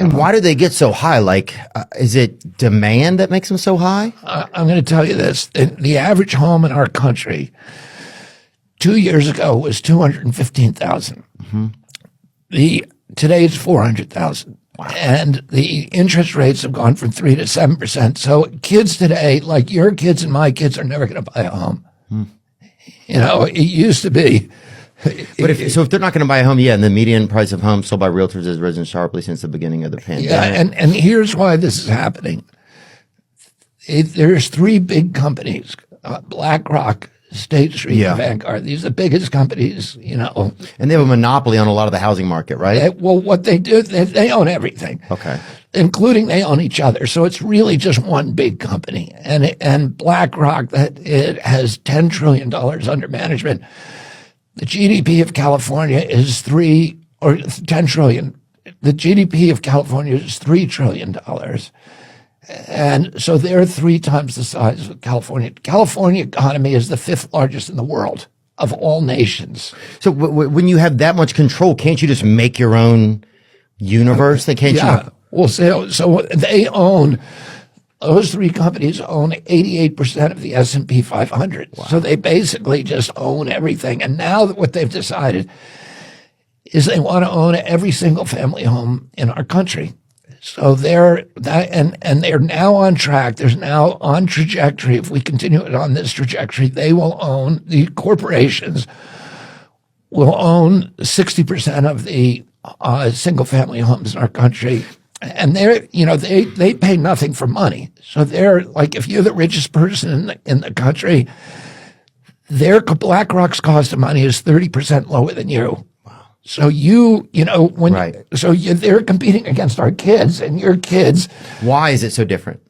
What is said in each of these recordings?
And why do they get so high? Like, is it demand that makes them so high? I'm going to tell you this. The average home in our country 2 years ago was 215,000. Today it's 400,000. Wow. And the interest rates have gone from 3 to 7%. So kids today, like your kids and my kids, are never going to buy a home. You know, it used to be. But if they're not going to buy a home, and the median price of homes sold by realtors has risen sharply since the beginning of the pandemic. Yeah, and here's why this is happening. There's three big companies, BlackRock, State Street, and Vanguard. These are the biggest companies, you know. And they have a monopoly on a lot of the housing market, right? Well, what they do, they own everything. Okay. Including they own each other. So it's really just one big company. And BlackRock, that it has $10 trillion under management. The GDP of California is 10 trillion. The GDP of California is $3 trillion. And so they're 3 times the size of California. California economy is the 5th largest in the world of all nations. So when you have that much control, can't you just make your own universe? Can't you? Well, so they own, those 3 companies own 88% of the S&P 500. Wow. So they basically just own everything. And now what they've decided is they want to own every single family home in our country. So they're now on track. There's now on trajectory. If we continue it on this trajectory, the corporations will own 60% of the single family homes in our country. And they pay nothing for money. So they're like, if you're the richest person in the country, BlackRock's cost of money is 30% lower than you. Wow. So they're competing against our kids and your kids. Why is it so different?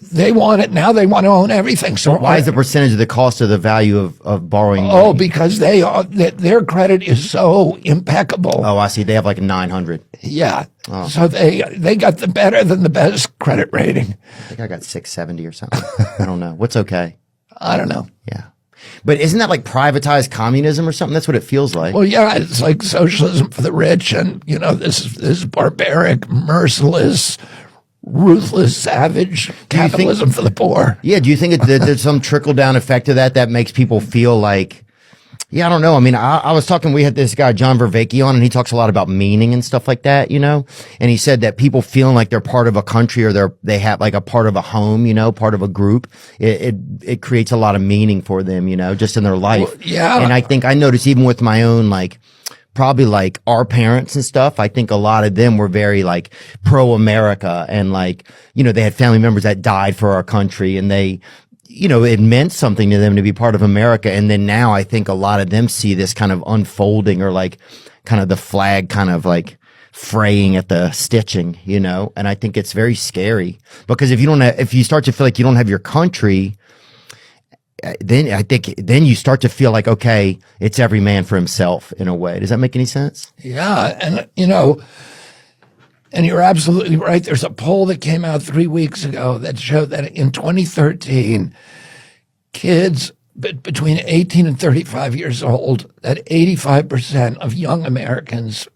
They want it now. They want to own everything. So why is the percentage of the cost of the value of borrowing? Oh, because their credit is so impeccable. Oh, I see. They have like 900. Yeah. Oh. So they got the better than the best credit rating. I think I got 670 or something. I don't know. What's okay? I don't know. Yeah. But isn't that like privatized communism or something? That's what it feels like. Well, yeah, it's like socialism for the rich, and this is barbaric, merciless, ruthless, savage capitalism for the poor. Yeah. Do you think there's some trickle down effect to that makes people feel like, I don't know. I mean, I was talking, we had this guy, John Vervaeke, on, and he talks a lot about meaning and stuff like that, and he said that people feeling like they're part of a country or they have like a part of a home, part of a group. It creates a lot of meaning for them, just in their life. Well, yeah. And I think I noticed even with my own, probably like our parents and stuff, I think a lot of them were very like pro-America and they had family members that died for our country and they, it meant something to them to be part of America. And then now I think a lot of them see this kind of unfolding or kind of the flag kind of fraying at the stitching, and I think it's very scary because if you start to feel like you don't have your country, then you start to feel like, okay, it's every man for himself in a way. Does that make any sense? Yeah. And you're absolutely right. There's a poll that came out 3 weeks ago that showed that in 2013, kids between 18 and 35 years old, that 85% of young Americans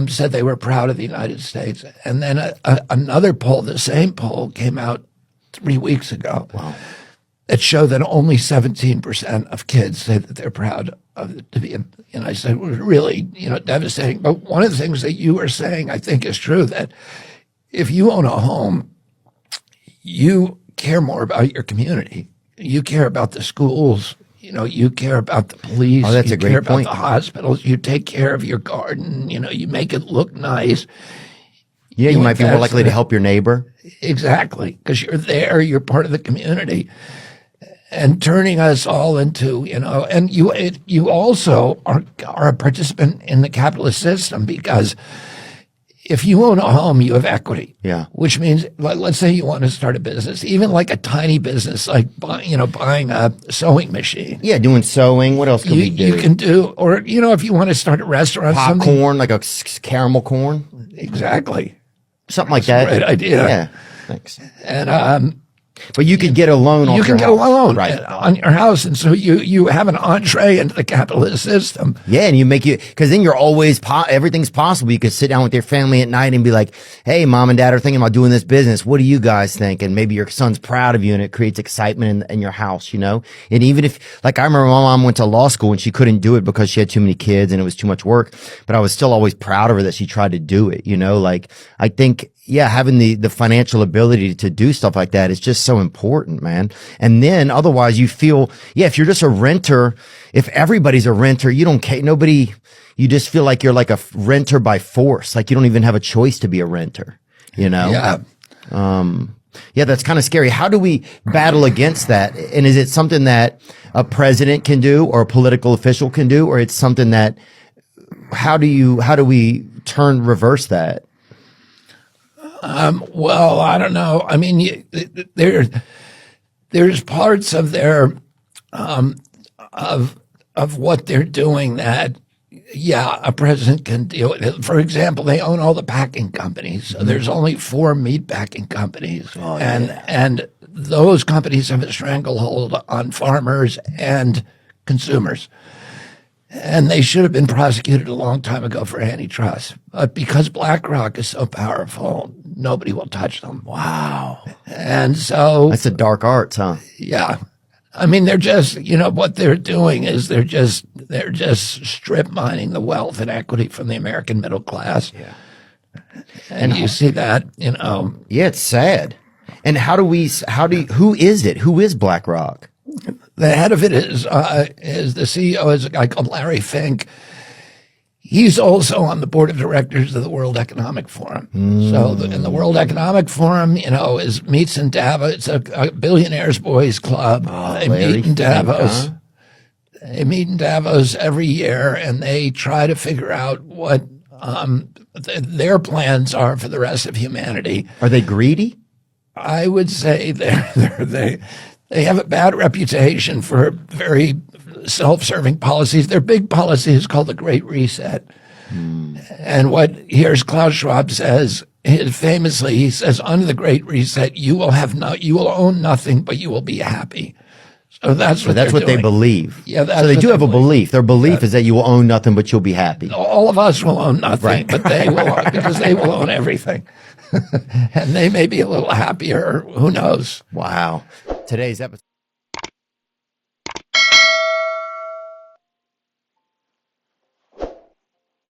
said they were proud of the United States. And then another poll, the same poll, came out 3 weeks ago. Wow. That showed that only 17% of kids say that they're proud to be in the United States. It was really, devastating. But one of the things that you were saying, I think, is true, that if you own a home, you care more about your community. You care about the schools. You care about the police. Oh, that's a great point. You care about the hospitals. You take care of your garden. You make it look nice. Yeah, you might be more likely to help your neighbor. Exactly, because you're there. You're part of the community. And turning us all into, and you also are a participant in the capitalist system because if you own a home, you have equity. Yeah. Which means, let's say you want to start a business, even like a tiny business, like buying a sewing machine. Yeah, doing sewing. What else can we do? You can do, or if you want to start a restaurant, popcorn, like a caramel corn. Exactly. Something like that. Great idea. Yeah. Thanks. And But you could get a loan off You can your get a house. loan Right. on your house, and so you have an entree into the capitalist system. Yeah, and because then you're always, everything's possible. You could sit down with your family at night and be like, hey, mom and dad are thinking about doing this business. What do you guys think? And maybe your son's proud of you and it creates excitement in your house, you know? And even if, like, I remember my mom went to law school and she couldn't do it because she had too many kids and it was too much work, but I was still always proud of her that she tried to do it, you know? Like, I think, yeah, having the financial ability to do stuff like that is just so important, man. And then otherwise you feel, yeah, if you're just a renter, if everybody's a renter, you don't care, you just feel like you're like a renter by force. Like you don't even have a choice to be a renter, you know? Yeah. Yeah, that's kind of scary. How do we battle against that? And is it something that a president can do or a political official can do, or it's something that, how do we reverse that? Well, I don't know. I mean, there's parts of their of what they're doing that, yeah, a president can deal with it. For example, they own all the packing companies. So there's only 4 meat packing companies, and those companies have a stranglehold on farmers and consumers. And they should have been prosecuted a long time ago for antitrust. But because BlackRock is so powerful, nobody will touch them. Wow. And so That's a dark arts, huh? yeah. I mean, they're just, what they're doing is they're just strip mining the wealth and equity from the American middle class. Yeah. And you see that, Yeah, it's sad. And who is it? Who is BlackRock? The head of it is the CEO is a guy called Larry Fink. He's also on the board of directors of the World Economic Forum. So in the World Economic Forum, meets in Davos. It's a billionaires boys club. They meet in Davos. They meet in Davos every year, and they try to figure out what their plans are for the rest of humanity. Are they greedy? I would say they have a bad reputation for very self-serving policies. Their big policy is called the Great Reset. And here's Klaus Schwab says, famously, he says, under the Great Reset, you will own nothing, but you will be happy. So that's what they believe. Yeah, so they do have a belief. Their belief is that you will own nothing, but you'll be happy. All of us will own nothing, right. But they will, because they will own everything. And they may be a little happier. Who knows? Wow. Today's episode.